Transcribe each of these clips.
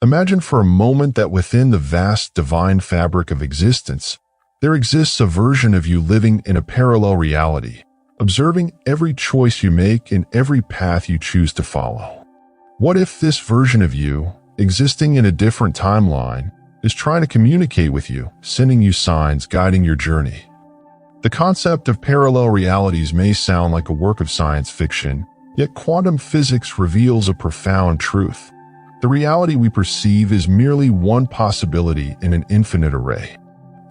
Imagine for a moment that within the vast divine fabric of existence, there exists a version of you living in a parallel reality, observing every choice you make and every path you choose to follow. What if this version of you, existing in a different timeline, is trying to communicate with you, sending you signs, guiding your journey? The concept of parallel realities may sound like a work of science fiction, yet quantum physics reveals a profound truth. The reality we perceive is merely one possibility in an infinite array.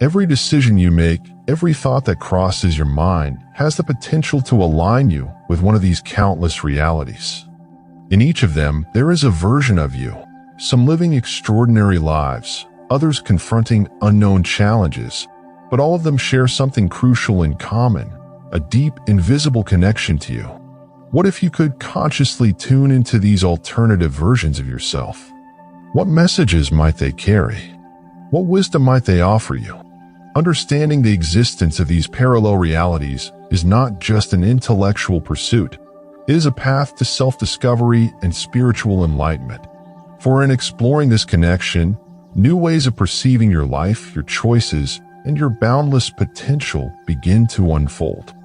Every decision you make, every thought that crosses your mind, has the potential to align you with one of these countless realities. In each of them, there is a version of you, some living extraordinary lives, others confronting unknown challenges, but all of them share something crucial in common, a deep, invisible connection to you. What if you could consciously tune into these alternative versions of yourself? What messages might they carry? What wisdom might they offer you? Understanding the existence of these parallel realities is not just an intellectual pursuit. It is a path to self-discovery and spiritual enlightenment. For in exploring this connection, new ways of perceiving your life, your choices, and your boundless potential begin to unfold.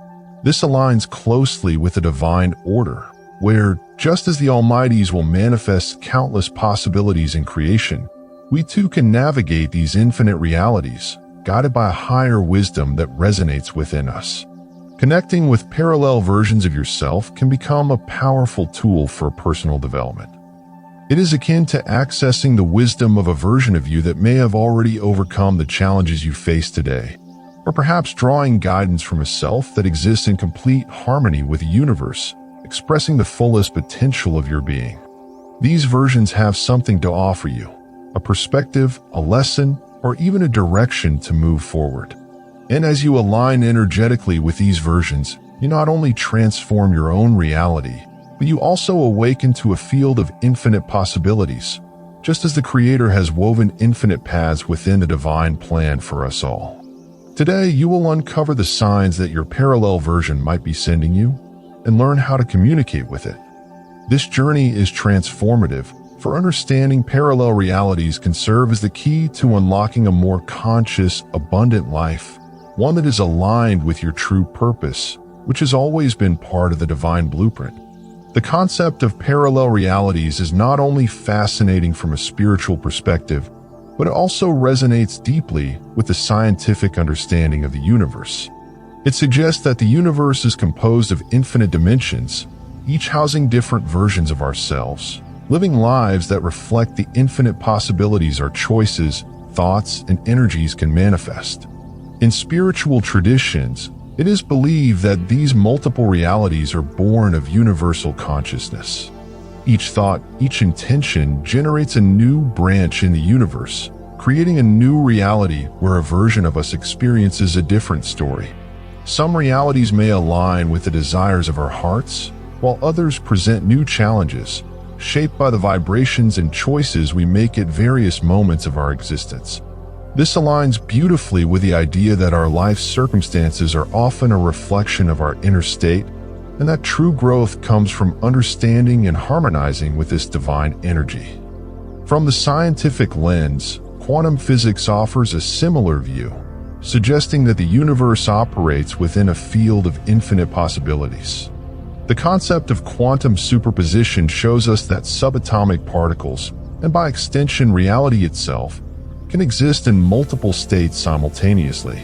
This aligns closely with the divine order, where, just as the Almighties will manifest countless possibilities in creation, we too can navigate these infinite realities, guided by a higher wisdom that resonates within us. Connecting with parallel versions of yourself can become a powerful tool for personal development. It is akin to accessing the wisdom of a version of you that may have already overcome the challenges you face today, or perhaps drawing guidance from a self that exists in complete harmony with the universe, expressing the fullest potential of your being. These versions have something to offer you, a perspective, a lesson, or even a direction to move forward. And as you align energetically with these versions, you not only transform your own reality, but you also awaken to a field of infinite possibilities, just as the Creator has woven infinite paths within the divine plan for us all. Today, you will uncover the signs that your parallel version might be sending you and learn how to communicate with it. This journey is transformative, for understanding parallel realities can serve as the key to unlocking a more conscious, abundant life, one that is aligned with your true purpose, which has always been part of the divine blueprint. The concept of parallel realities is not only fascinating from a spiritual perspective, but it also resonates deeply with the scientific understanding of the universe. It suggests that the universe is composed of infinite dimensions, each housing different versions of ourselves, living lives that reflect the infinite possibilities our choices, thoughts, and energies can manifest. In spiritual traditions, it is believed that these multiple realities are born of universal consciousness. Each thought, each intention generates a new branch in the universe, creating a new reality where a version of us experiences a different story. Some realities may align with the desires of our hearts, while others present new challenges, shaped by the vibrations and choices we make at various moments of our existence. This aligns beautifully with the idea that our life circumstances are often a reflection of our inner state, and that true growth comes from understanding and harmonizing with this divine energy. From the scientific lens, quantum physics offers a similar view, suggesting that the universe operates within a field of infinite possibilities. The concept of quantum superposition shows us that subatomic particles, and by extension reality itself, can exist in multiple states simultaneously.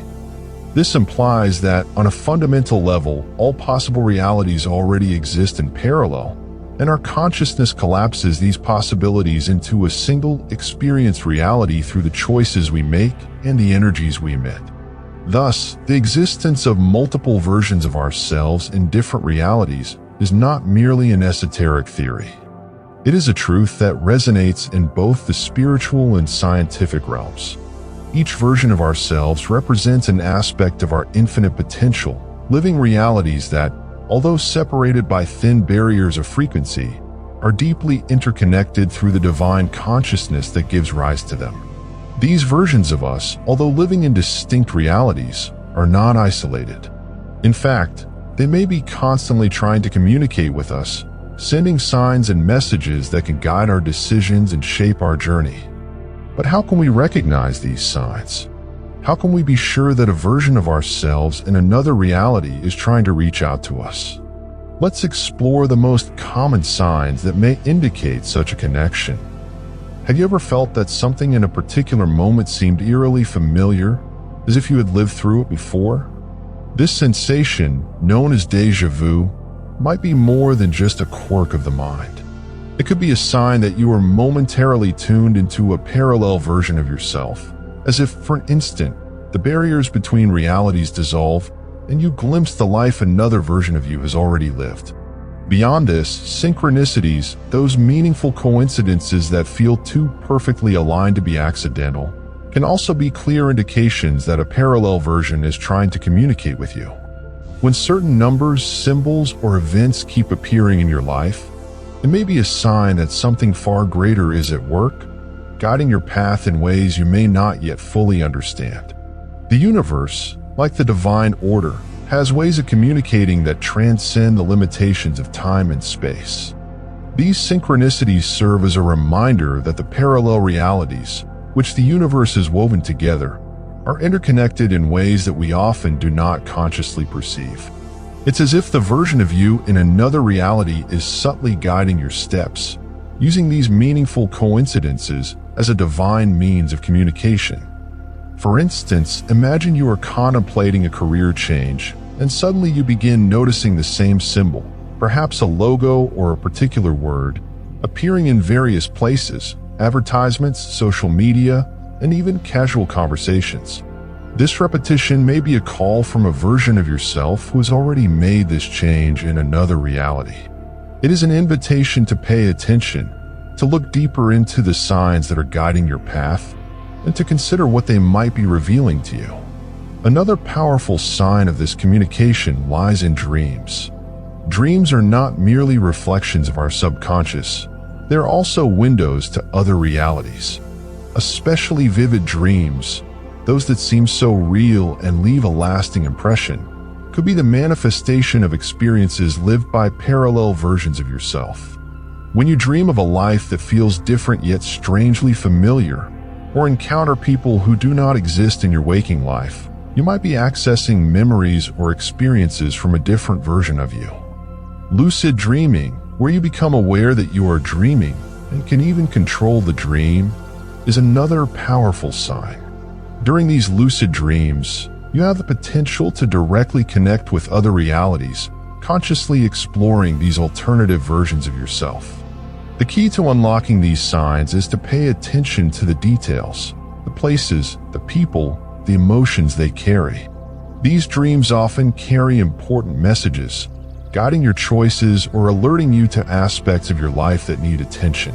This implies that, on a fundamental level, all possible realities already exist in parallel, and our consciousness collapses these possibilities into a single experienced reality through the choices we make and the energies we emit. Thus, the existence of multiple versions of ourselves in different realities is not merely an esoteric theory. It is a truth that resonates in both the spiritual and scientific realms. Each version of ourselves represents an aspect of our infinite potential, living realities that, although separated by thin barriers of frequency, are deeply interconnected through the divine consciousness that gives rise to them. These versions of us, although living in distinct realities, are not isolated. In fact, they may be constantly trying to communicate with us, sending signs and messages that can guide our decisions and shape our journey. But how can we recognize these signs? How can we be sure that a version of ourselves in another reality is trying to reach out to us? Let's explore the most common signs that may indicate such a connection. Have you ever felt that something in a particular moment seemed eerily familiar, as if you had lived through it before? This sensation, known as deja vu, might be more than just a quirk of the mind. It could be a sign that you are momentarily tuned into a parallel version of yourself, as if for an instant, the barriers between realities dissolve and you glimpse the life another version of you has already lived. Beyond this, synchronicities, those meaningful coincidences that feel too perfectly aligned to be accidental, can also be clear indications that a parallel version is trying to communicate with you. When certain numbers, symbols, or events keep appearing in your life, it may be a sign that something far greater is at work, guiding your path in ways you may not yet fully understand. The universe, like the divine order, has ways of communicating that transcend the limitations of time and space. These synchronicities serve as a reminder that the parallel realities, which the universe has woven together, are interconnected in ways that we often do not consciously perceive. It's as if the version of you in another reality is subtly guiding your steps, using these meaningful coincidences as a divine means of communication. For instance, imagine you are contemplating a career change, and suddenly you begin noticing the same symbol, perhaps a logo or a particular word, appearing in various places, advertisements, social media, and even casual conversations. This repetition may be a call from a version of yourself who has already made this change in another reality. It is an invitation to pay attention, to look deeper into the signs that are guiding your path, and to consider what they might be revealing to you. Another powerful sign of this communication lies in dreams. Dreams are not merely reflections of our subconscious, they're also windows to other realities. Especially vivid dreams, those that seem so real and leave a lasting impression, could be the manifestation of experiences lived by parallel versions of yourself. When you dream of a life that feels different yet strangely familiar, or encounter people who do not exist in your waking life, you might be accessing memories or experiences from a different version of you. Lucid dreaming, where you become aware that you are dreaming and can even control the dream, is another powerful sign. During these lucid dreams, you have the potential to directly connect with other realities, consciously exploring these alternative versions of yourself. The key to unlocking these signs is to pay attention to the details, the places, the people, the emotions they carry. These dreams often carry important messages, guiding your choices or alerting you to aspects of your life that need attention.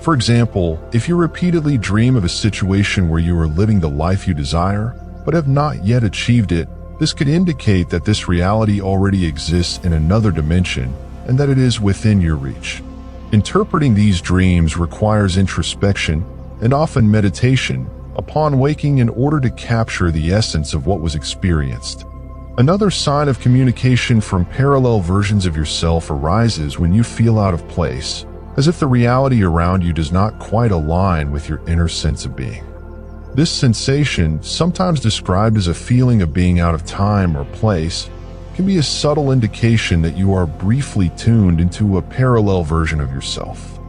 For example, if you repeatedly dream of a situation where you are living the life you desire, but have not yet achieved it, this could indicate that this reality already exists in another dimension and that it is within your reach. Interpreting these dreams requires introspection and often meditation upon waking in order to capture the essence of what was experienced. Another sign of communication from parallel versions of yourself arises when you feel out of place, as if the reality around you does not quite align with your inner sense of being. This sensation, sometimes described as a feeling of being out of time or place, can be a subtle indication that you are briefly tuned into a parallel version of yourself.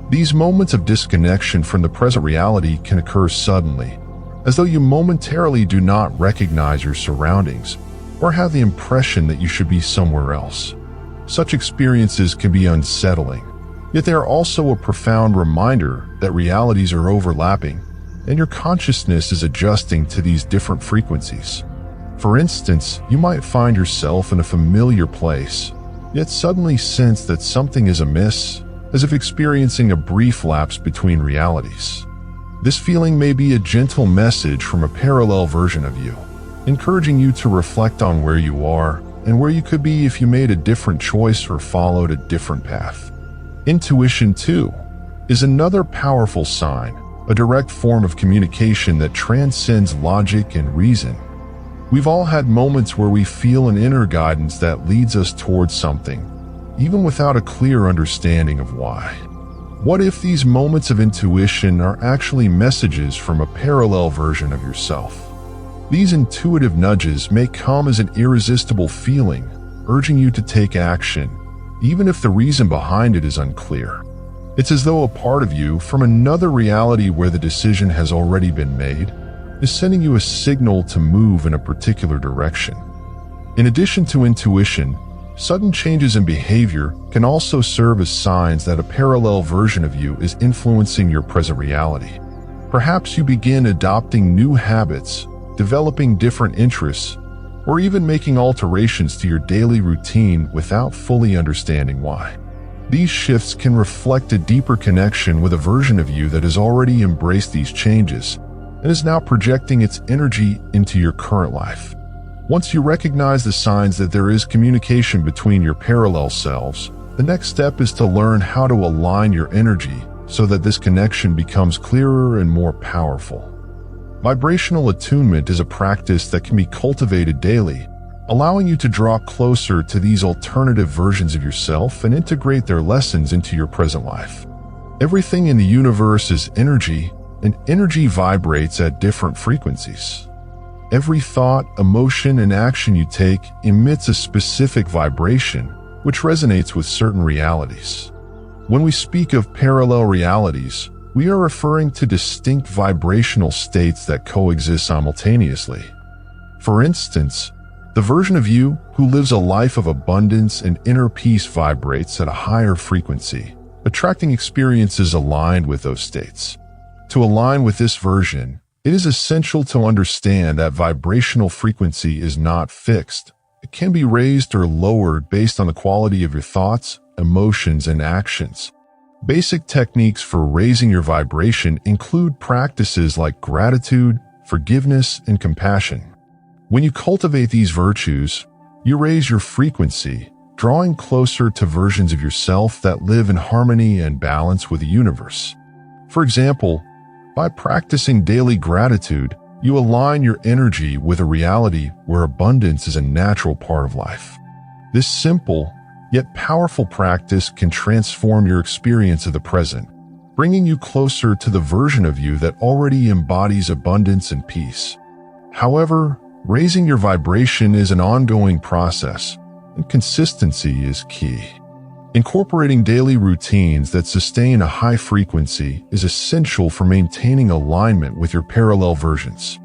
These moments of disconnection from the present reality can occur suddenly, as though you momentarily do not recognize your surroundings or have the impression that you should be somewhere else. Such experiences can be unsettling, yet they are also a profound reminder that realities are overlapping and your consciousness is adjusting to these different frequencies. For instance, you might find yourself in a familiar place, yet suddenly sense that something is amiss, as if experiencing a brief lapse between realities. This feeling may be a gentle message from a parallel version of you, encouraging you to reflect on where you are and where you could be if you made a different choice or followed a different path. Intuition, too, is another powerful sign, a direct form of communication that transcends logic and reason. We've all had moments where we feel an inner guidance that leads us towards something, even without a clear understanding of why. What if these moments of intuition are actually messages from a parallel version of yourself? These intuitive nudges may come as an irresistible feeling, urging you to take action, even if the reason behind it is unclear. It's as though a part of you from another reality where the decision has already been made is sending you a signal to move in a particular direction. In addition to intuition, sudden changes in behavior can also serve as signs that a parallel version of you is influencing your present reality. Perhaps you begin adopting new habits, developing different interests, or even making alterations to your daily routine without fully understanding why. These shifts can reflect a deeper connection with a version of you that has already embraced these changes and is now projecting its energy into your current life. Once you recognize the signs that there is communication between your parallel selves, the next step is to learn how to align your energy so that this connection becomes clearer and more powerful. Vibrational attunement is a practice that can be cultivated daily, allowing you to draw closer to these alternative versions of yourself and integrate their lessons into your present life. Everything in the universe is energy, and energy vibrates at different frequencies. Every thought, emotion, and action you take emits a specific vibration, which resonates with certain realities. When we speak of parallel realities, we are referring to distinct vibrational states that coexist simultaneously. For instance, the version of you who lives a life of abundance and inner peace vibrates at a higher frequency, attracting experiences aligned with those states. To align with this version, it is essential to understand that vibrational frequency is not fixed. It can be raised or lowered based on the quality of your thoughts, emotions, and actions. Basic techniques for raising your vibration include practices like gratitude, forgiveness, and compassion. When you cultivate these virtues, you raise your frequency, drawing closer to versions of yourself that live in harmony and balance with the universe. For example, by practicing daily gratitude, you align your energy with a reality where abundance is a natural part of life. This simple, yet powerful practice can transform your experience of the present, bringing you closer to the version of you that already embodies abundance and peace. However, raising your vibration is an ongoing process, and consistency is key. Incorporating daily routines that sustain a high frequency is essential for maintaining alignment with your parallel versions.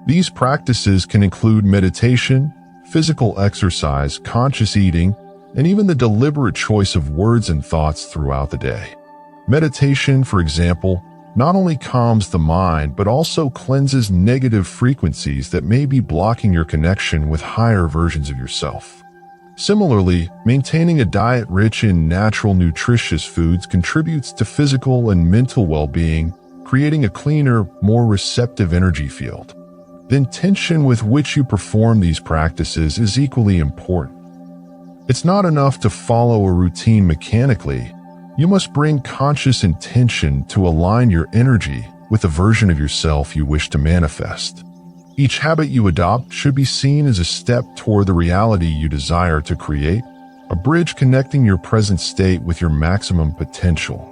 These practices can include meditation, physical exercise, conscious eating, and even the deliberate choice of words and thoughts throughout the day. Meditation, for example, not only calms the mind but also cleanses negative frequencies that may be blocking your connection with higher versions of yourself. Similarly, maintaining a diet rich in natural, nutritious foods contributes to physical and mental well-being, creating a cleaner, more receptive energy field. The intention with which you perform these practices is equally important. It's not enough to follow a routine mechanically. You must bring conscious intention to align your energy with the version of yourself you wish to manifest. Each habit you adopt should be seen as a step toward the reality you desire to create, a bridge connecting your present state with your maximum potential.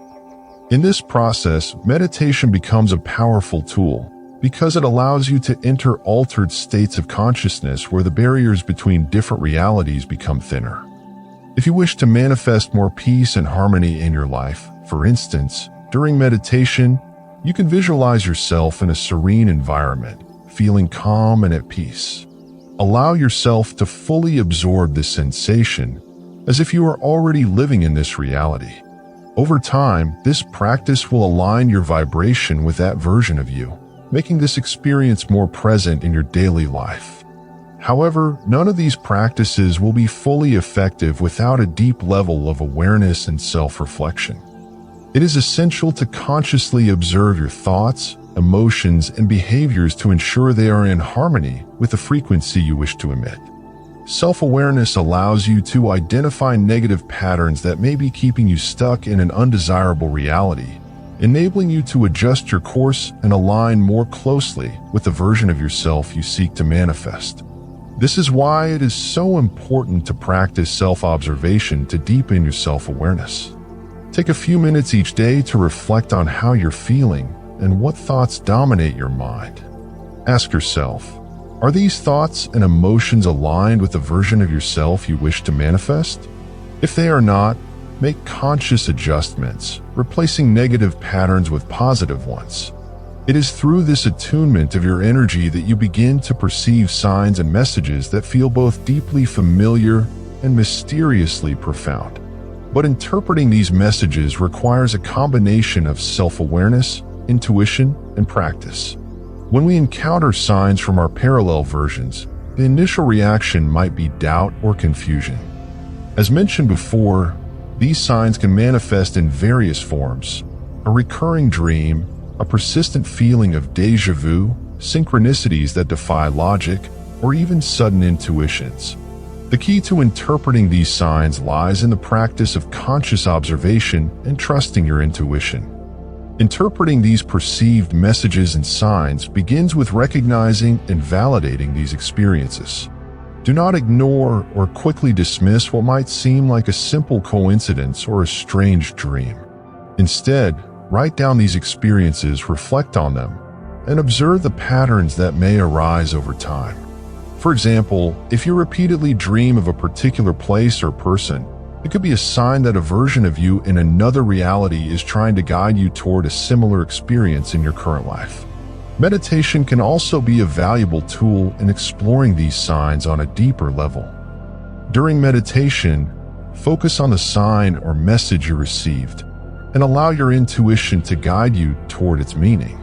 In this process, meditation becomes a powerful tool because it allows you to enter altered states of consciousness where the barriers between different realities become thinner. If you wish to manifest more peace and harmony in your life, for instance, during meditation, you can visualize yourself in a serene environment, feeling calm and at peace. Allow yourself to fully absorb this sensation as if you are already living in this reality. Over time, this practice will align your vibration with that version of you, making this experience more present in your daily life. However, none of these practices will be fully effective without a deep level of awareness and self-reflection. It is essential to consciously observe your thoughts, emotions, and behaviors to ensure they are in harmony with the frequency you wish to emit. Self-awareness allows you to identify negative patterns that may be keeping you stuck in an undesirable reality, enabling you to adjust your course and align more closely with the version of yourself you seek to manifest. This is why it is so important to practice self-observation to deepen your self-awareness. Take a few minutes each day to reflect on how you're feeling and what thoughts dominate your mind. Ask yourself, are these thoughts and emotions aligned with the version of yourself you wish to manifest? If they are not, make conscious adjustments, replacing negative patterns with positive ones. It is through this attunement of your energy that you begin to perceive signs and messages that feel both deeply familiar and mysteriously profound. But interpreting these messages requires a combination of self-awareness, intuition, and practice. When we encounter signs from our parallel versions, the initial reaction might be doubt or confusion. As mentioned before, these signs can manifest in various forms: a recurring dream, a persistent feeling of deja vu, synchronicities that defy logic, or even sudden intuitions. The key to interpreting these signs lies in the practice of conscious observation and trusting your intuition. Interpreting these perceived messages and signs begins with recognizing and validating these experiences. Do not ignore or quickly dismiss what might seem like a simple coincidence or a strange dream. Instead, write down these experiences, reflect on them, and observe the patterns that may arise over time. For example, if you repeatedly dream of a particular place or person, it could be a sign that a version of you in another reality is trying to guide you toward a similar experience in your current life. Meditation can also be a valuable tool in exploring these signs on a deeper level. During meditation, focus on the sign or message you received, and allow your intuition to guide you toward its meaning.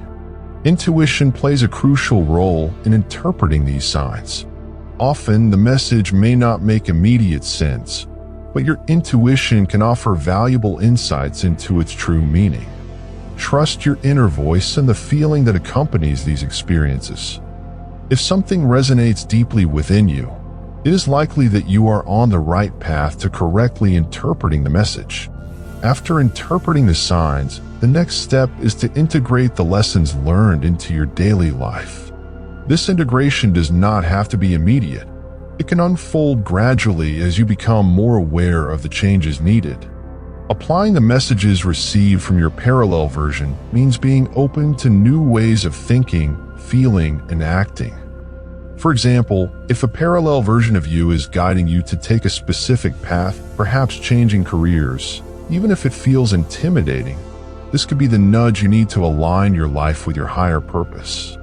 Intuition plays a crucial role in interpreting these signs. Often, the message may not make immediate sense, but your intuition can offer valuable insights into its true meaning. Trust your inner voice and the feeling that accompanies these experiences. If something resonates deeply within you, it is likely that you are on the right path to correctly interpreting the message. After interpreting the signs, the next step is to integrate the lessons learned into your daily life. This integration does not have to be immediate. It can unfold gradually as you become more aware of the changes needed. Applying the messages received from your parallel version means being open to new ways of thinking, feeling, and acting. For example, if a parallel version of you is guiding you to take a specific path, perhaps changing careers, even if it feels intimidating, this could be the nudge you need to align your life with your higher purpose.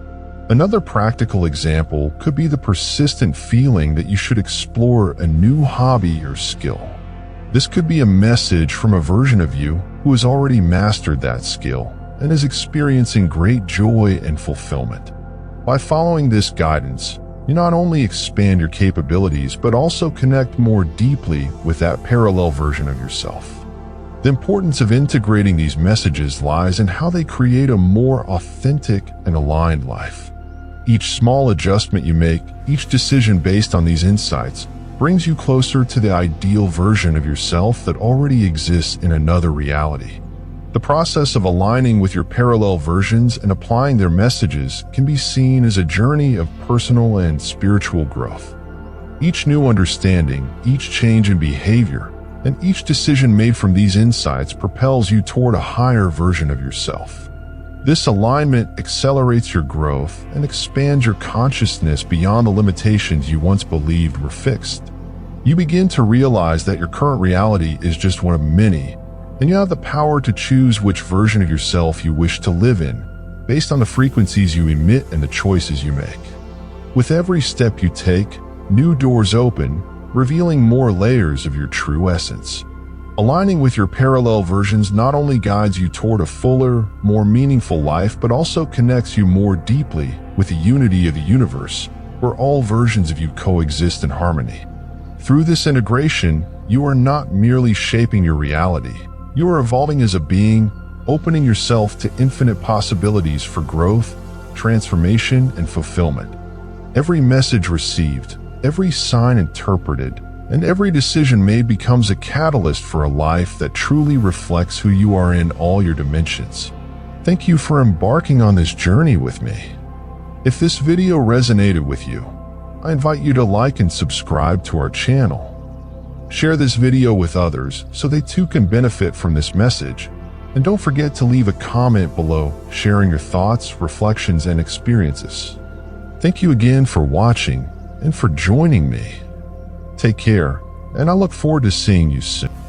Another practical example could be the persistent feeling that you should explore a new hobby or skill. This could be a message from a version of you who has already mastered that skill and is experiencing great joy and fulfillment. By following this guidance, you not only expand your capabilities but also connect more deeply with that parallel version of yourself. The importance of integrating these messages lies in how they create a more authentic and aligned life. Each small adjustment you make, each decision based on these insights, brings you closer to the ideal version of yourself that already exists in another reality. The process of aligning with your parallel versions and applying their messages can be seen as a journey of personal and spiritual growth. Each new understanding, each change in behavior, and each decision made from these insights propels you toward a higher version of yourself. This alignment accelerates your growth and expands your consciousness beyond the limitations you once believed were fixed. You begin to realize that your current reality is just one of many, and you have the power to choose which version of yourself you wish to live in, based on the frequencies you emit and the choices you make. With every step you take, new doors open, revealing more layers of your true essence. Aligning with your parallel versions not only guides you toward a fuller, more meaningful life, but also connects you more deeply with the unity of the universe, where all versions of you coexist in harmony. Through this integration, you are not merely shaping your reality. You are evolving as a being, opening yourself to infinite possibilities for growth, transformation, and fulfillment. Every message received, every sign interpreted, and every decision made becomes a catalyst for a life that truly reflects who you are in all your dimensions. Thank you for embarking on this journey with me. If this video resonated with you, I invite you to like and subscribe to our channel. Share this video with others so they too can benefit from this message. And don't forget to leave a comment below, sharing your thoughts, reflections, and experiences. Thank you again for watching and for joining me. Take care, and I look forward to seeing you soon.